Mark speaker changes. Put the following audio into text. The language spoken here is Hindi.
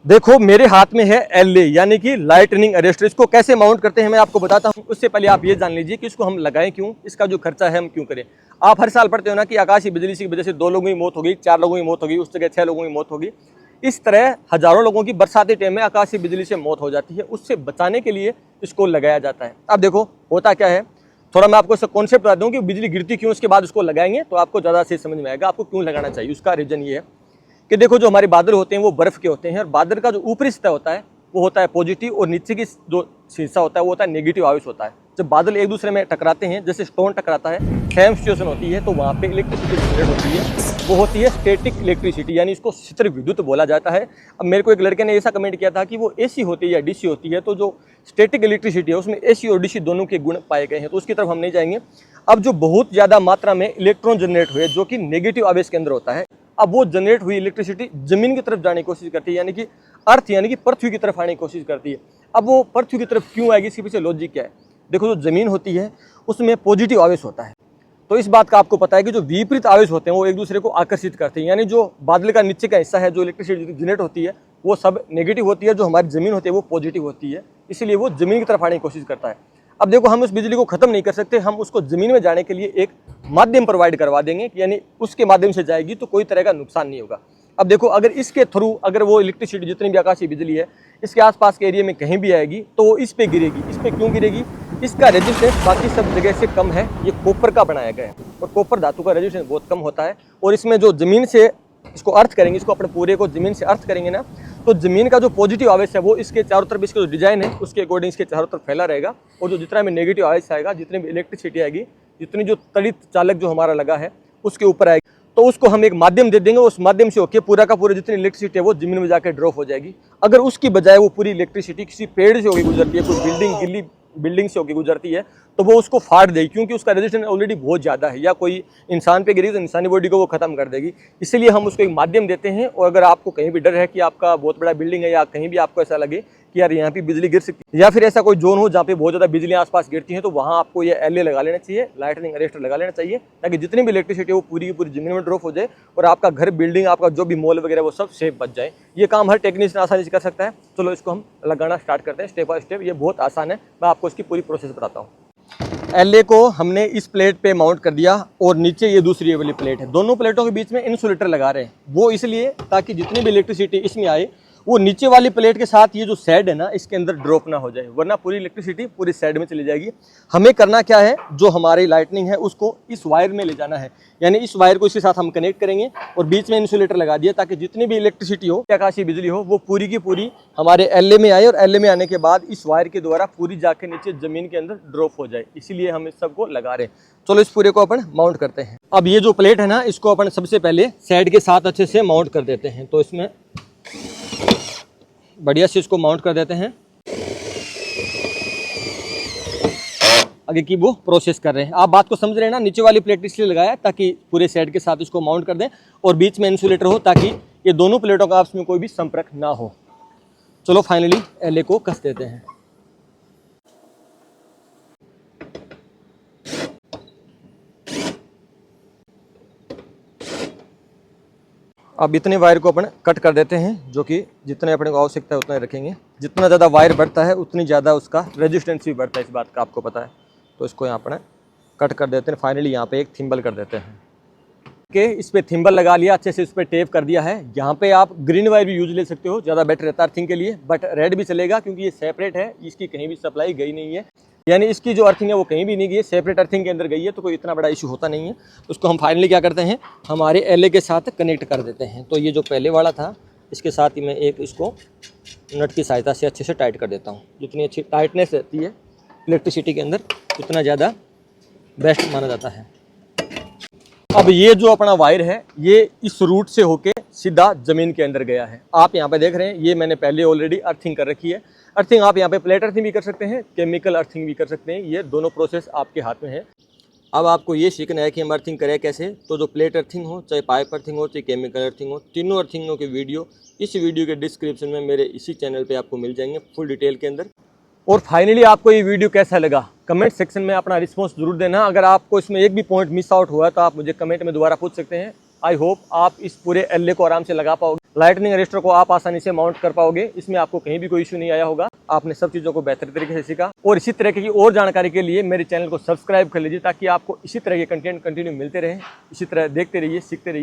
Speaker 1: देखो मेरे हाथ में है एलए यानी कि लाइटनिंग अरेस्टर। इसको कैसे माउंट करते हैं मैं आपको बताता हूँ। उससे पहले आप ये जान लीजिए कि इसको हम लगाएं क्यों, इसका जो खर्चा है हम क्यों करें। आप हर साल पढ़ते हो ना कि आकाशीय बिजली की वजह से 2 लोगों की मौत होगी, 4 लोगों की मौत होगी, उस जगह 6 लोगों की मौत होगी। इस तरह हजारों लोगों की बरसाती टाइम में आकाशीय बिजली से मौत हो जाती है। उससे बचाने के लिए इसको लगाया जाता है। अब देखो होता क्या है, थोड़ा मैं आपको इसका कॉन्सेप्ट बता दूं कि बिजली गिरती क्यों, उसके बाद उसको लगाएंगे तो आपको ज़्यादा सही समझ में आएगा आपको क्यों लगाना चाहिए। उसका रीजन ये है कि देखो जो हमारे बादल होते हैं वो बर्फ के होते हैं और बादल का जो ऊपरी सतह होता है वो होता है पॉजिटिव और नीचे की जो शीर्षा होता है वो होता है नेगेटिव आवेश होता है। जब बादल एक दूसरे में टकराते हैं, जैसे स्टोन टकराता है, सेम सिचुएशन होती है, तो वहाँ पे इलेक्ट्रिसिटी जनरेट होती है। वो होती है स्टैटिक इलेक्ट्रिसिटी, यानी इसको स्थिर विद्युत बोला जाता है। अब मेरे को एक लड़के ने ऐसा कमेंट किया था कि वो एसी होती है या डीसी होती है, तो जो स्टैटिक इलेक्ट्रिसिटी है उसमें एसी और डीसी दोनों के गुण पाए गए हैं, तो उसकी तरफ हम नहीं जाएंगे। अब जो बहुत ज़्यादा मात्रा में इलेक्ट्रॉन जनरेट हुए जो कि नेगेटिव आवेश के अंदर होता है, अब वो जनरेट हुई इलेक्ट्रिसिटी जमीन की तरफ जाने की कोशिश करती है, यानी कि अर्थ यानी कि पृथ्वी की तरफ आने की कोशिश करती है। अब वो पृथ्वी की तरफ क्यों आएगी, इसके पीछे लॉजिक क्या है। देखो जो जमीन होती है उसमें पॉजिटिव आवेश होता है, तो इस बात का आपको पता है कि जो विपरीत आवेश होते हैं वो एक दूसरे को आकर्षित करते हैं, यानी जो बादल का नीचे का हिस्सा है जो इलेक्ट्रिसिटी जनरेट होती है वो सब नेगेटिव होती है, जो हमारी जमीन होती है वो पॉजिटिव होती है, इसीलिए वो जमीन की तरफ आने की कोशिश करता है। अब देखो हम उस बिजली को खत्म नहीं कर सकते, हम उसको जमीन में जाने के लिए एक माध्यम प्रोवाइड करवा देंगे, यानी उसके माध्यम से जाएगी तो कोई तरह का नुकसान नहीं होगा। अब देखो अगर इसके थ्रू अगर वो इलेक्ट्रिसिटी जितनी भी आकाशीय बिजली है इसके आसपास के एरिया में कहीं भी आएगी तो वो इस पे गिरेगी। इस पे क्यों गिरेगी, इसका रेजिस्टेंस बाकी सब जगह से कम है, ये कॉपर का बनाया गया है और कॉपर धातु का रेजिस्टेंस बहुत कम होता है। और इसमें जो जमीन से इसको अर्थ करेंगे, इसको अपने पूरे को जमीन से अर्थ करेंगे ना, तो जमीन का जो पॉजिटिव आवेश है वो इसके चारों तरफ, इसका जो डिजाइन है उसके अकॉर्डिंग इसके चारों तरफ फैला रहेगा, और जो जितना भी नेगेटिव आवेश आएगा, जितनी भी इलेक्ट्रिसिटी आएगी, जितनी जो तड़ित चालक जो हमारा लगा है उसके ऊपर आएगी, तो उसको हम एक माध्यम दे देंगे। उस माध्यम से होकर पूरा का पूरा जितनी इलेक्ट्रिसिटी है वो जमीन में जाकर ड्रॉप हो जाएगी। अगर उसकी बजाय वो पूरी इलेक्ट्रिसिटी किसी पेड़ से होकर गुजरती है, कोई गिल्ली बिल्डिंग से होकर गुजरती है, तो वो उसको फाड़ देगी, क्योंकि उसका रेजिस्टेंस ऑलरेडी बहुत ज़्यादा है। या कोई इंसान पे गिरी तो इंसानी बॉडी को वो खत्म कर देगी, इसलिए हम उसको एक माध्यम देते हैं। और अगर आपको कहीं भी डर है कि आपका बहुत बड़ा बिल्डिंग है या कहीं भी आपको ऐसा लगे कि यार यहाँ पे बिजली गिर सकती है, या फिर ऐसा कोई जोन हो जहाँ पे बहुत ज़्यादा बिजली आसपास गिरती है, तो वहाँ आपको ये एलए लगा लेना चाहिए, लाइटनिंग अरेस्टर लगा लेना चाहिए, ताकि जितनी भी इलेक्ट्रिसिटी है वो पूरी की पूरी जमीन में ड्रॉप हो जाए और आपका घर, बिल्डिंग, आपका जो भी मॉल वगैरह वो सब सेफ बच जाए। ये काम हर टेक्नीशियन आसानी से कर सकता है। चलो इसको हम लगाना स्टार्ट करते हैं स्टेप बाय स्टेप। ये बहुत आसान है, मैं आपको इसकी पूरी प्रोसेस बताता हूँ। एलए को हमने इस प्लेट पे माउंट कर दिया और नीचे ये दूसरी वाली प्लेट है। दोनों प्लेटों के बीच में इंसुलेटर लगा रहे हैं, वो इसलिए ताकि जितनी भी इलेक्ट्रिसिटी इसमें आए वो नीचे वाली प्लेट के साथ ये जो शेड है ना इसके अंदर ड्रॉप ना हो जाए, वरना पूरी इलेक्ट्रिसिटी पूरी शेड में चली जाएगी। हमें करना क्या है, जो हमारी लाइटनिंग है उसको इस वायर में ले जाना है, यानी इस वायर को इसके साथ हम कनेक्ट करेंगे और बीच में इंसुलेटर लगा दिया, ताकि जितनी भी इलेक्ट्रिसिटी हो, आकाशीय बिजली हो, वो पूरी की पूरी हमारे एलए में आए और एलए में आने के बाद इस वायर के द्वारा पूरी जाके नीचे जमीन के अंदर ड्रॉप हो जाए। इसीलिए हम इस सबको लगा रहे हैं। चलो इस पूरे को अपन माउंट करते हैं। अब ये जो प्लेट है ना इसको अपन सबसे पहले शेड के साथ अच्छे से माउंट कर देते हैं। तो इसमें बढ़िया से इसको माउंट कर देते हैं। आगे की वो प्रोसेस कर रहे हैं, आप बात को समझ रहे हैं ना। नीचे वाली प्लेट इसलिए लगाया ताकि पूरे सेट के साथ इसको माउंट कर दें और बीच में इंसुलेटर हो, ताकि ये दोनों प्लेटों का आपस में कोई भी संपर्क ना हो। चलो फाइनली एलए को कस देते हैं। अब इतने वायर को अपन कट कर देते हैं, जो कि जितने अपने को आवश्यकता है उतना ही रखेंगे। जितना ज़्यादा वायर बढ़ता है उतनी ज़्यादा उसका रेजिस्टेंस भी बढ़ता है, इस बात का आपको पता है। तो इसको यहाँ पर कट कर देते हैं। फाइनली यहाँ पे एक थिम्बल कर देते हैं कि इस पर थिम्बल लगा लिया, अच्छे से इस पर टेप कर दिया है। यहाँ पे आप ग्रीन वायर भी यूज ले सकते हो, ज़्यादा बेटर रहता है अर्थिंग के लिए, बट रेड भी चलेगा क्योंकि ये सेपरेट है, इसकी कहीं भी सप्लाई गई नहीं है, यानी इसकी जो अर्थिंग है वो कहीं भी नहीं गई है, सेपरेट अर्थिंग के अंदर गई है, तो कोई इतना बड़ा इशू होता नहीं है। उसको हम फाइनली क्या करते हैं, हमारे एलए के साथ कनेक्ट कर देते हैं। तो ये जो पहले वाला था इसके साथ ही मैं एक इसको नट की सहायता से अच्छे से टाइट कर देता हूँ। जितनी अच्छी टाइटनेस रहती है इलेक्ट्रिसिटी के अंदर उतना ज़्यादा बेस्ट माना जाता है। अब ये जो अपना वायर है ये इस रूट से होके सीधा ज़मीन के अंदर गया है। आप यहाँ पे देख रहे हैं, ये मैंने पहले ऑलरेडी अर्थिंग कर रखी है। अर्थिंग आप यहाँ पे प्लेट अर्थिंग भी कर सकते हैं, केमिकल अर्थिंग भी कर सकते हैं, ये दोनों प्रोसेस आपके हाथ में है। अब आपको ये सीखना है कि हम अर्थिंग करें कैसे। तो जो प्लेट अर्थिंग हो, चाहे पाइप अर्थिंग हो, चाहे केमिकल अर्थिंग हो, तीनों अर्थिंगों के वीडियो इस वीडियो के डिस्क्रिप्शन में मेरे इसी चैनल पे आपको मिल जाएंगे फुल डिटेल के अंदर। और फाइनली आपको ये वीडियो कैसा लगा कमेंट सेक्शन में अपना रिस्पॉन्स जरूर देना। अगर आपको इसमें एक भी पॉइंट मिस आउट हुआ तो आप मुझे कमेंट में दोबारा पूछ सकते हैं। आई होप आप इस पूरे एलए को आराम से लगा पाओगे। लाइटनिंग अरेस्टर को आप आसानी से माउंट कर पाओगे, इसमें आपको कहीं भी कोई इशू नहीं आया होगा। आपने सब चीज़ों को बेहतर तरीके से सीखा। और इसी तरह की और जानकारी के लिए मेरे चैनल को सब्सक्राइब कर लीजिए, ताकि आपको इसी तरह के कंटेंट कंटिन्यू मिलते रहे। इसी तरह देखते रहिए, सीखते रहिए।